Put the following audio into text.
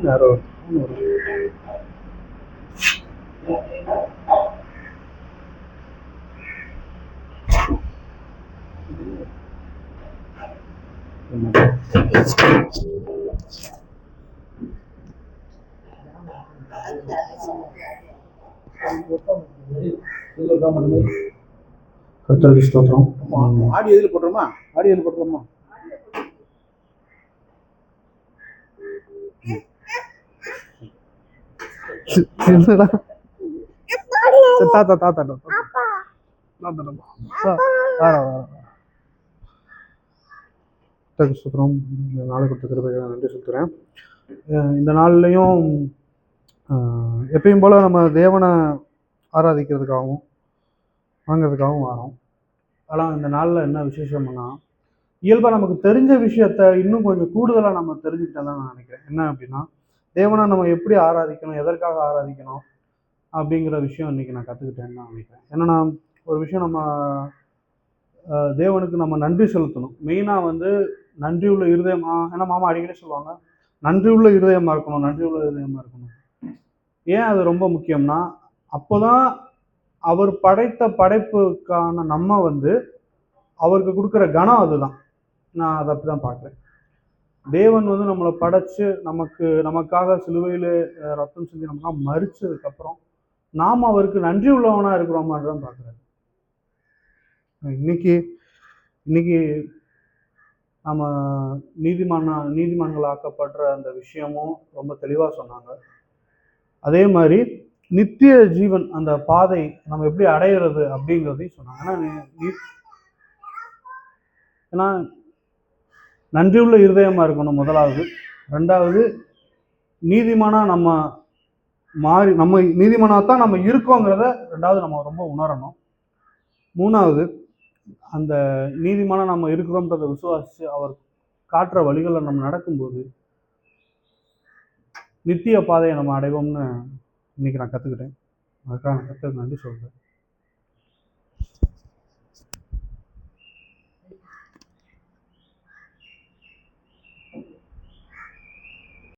யாரோ கர்த்தருக்கு ஸ்தோத்திரம். ஆடியோ இதில் போட்டுருமா? ஆடியோ இதில் போட்டுருமா? தாத்தா தாத்தா சுத்திரம் நாளை கொடுத்த கிருபையை நன்றி சொல்கிறேன். இந்த நாள்லையும் எப்பயும் போல நம்ம தேவனை ஆராதிக்கிறதுக்காகவும் வாங்கிறதுக்காகவும் வரோம். ஆனால் இந்த நாளில் என்ன விசேஷம்னா, இயல்பாக நமக்கு தெரிஞ்ச விஷயத்த இன்னும் கொஞ்சம் கூடுதலாக நம்ம தெரிஞ்சுக்கிட்டேன் தான் நான் நினைக்கிறேன். என்ன அப்படின்னா, தேவனை நம்ம எப்படி ஆராதிக்கணும், எதற்காக ஆராதிக்கணும் அப்படிங்கிற விஷயம் இன்னைக்கு நான் கற்றுக்கிட்டேன்னு தான் நினைக்கிறேன். ஏன்னா ஒரு விஷயம் நம்ம தேவனுக்கு நம்ம நன்றி செலுத்தணும். மெயினாக வந்து நன்றி உள்ள இருதயமா, ஏன்னா மாமா அடிக்கடி சொல்லுவாங்க, நன்றி உள்ள இருதயமாக இருக்கணும், நன்றி உள்ள இருதயமாக இருக்கணும். ஏன் அது ரொம்ப முக்கியம்னா, அப்போதான் அவர் படைத்த படைப்புக்கான நம்ம வந்து அவருக்கு கொடுக்குற கனம் அதுதான். நான் அதை அப்படி தான் பார்க்குறேன். தேவன் வந்து நம்மளை படைச்சு நமக்காக சிலுவையில் ரத்தம் செஞ்சு நமக்காக மறிச்சதுக்கப்புறம் நாம் அவருக்கு நன்றி உள்ளவனா இருக்கிறோமான்னு பார்க்குறாரு. இன்னைக்கு நம்ம நீதிமான்கள் ஆக்கப்படுற அந்த விஷயமும் ரொம்ப தெளிவாக சொன்னாங்க. அதே மாதிரி நித்திய ஜீவன் அந்த பாதை நம்ம எப்படி அடையிறது அப்படிங்கிறதையும் சொன்னாங்க. ஏன்னா நன்றியுள்ள இருதயமா இருக்கணும் முதலாவது. ரெண்டாவது, நீதிமானா நம்ம நீதிமானாத்தான் நம்ம இருக்கோங்கிறத ரெண்டாவது நம்ம ரொம்ப உணரணும். மூணாவது, அந்த நீதிமானா நம்ம இருக்கிறோம்ன்றதை விசுவாசிச்சு அவர் காட்டுற வழிகளை நம்ம நடக்கும்போது நித்திய பாதையை நம்ம அடைவோம்னு இன்னைக்கு நான் கற்றுக்கிட்டேன். அதுக்காக நான் கற்றுக்க நன்றி சொல்கிறேன்.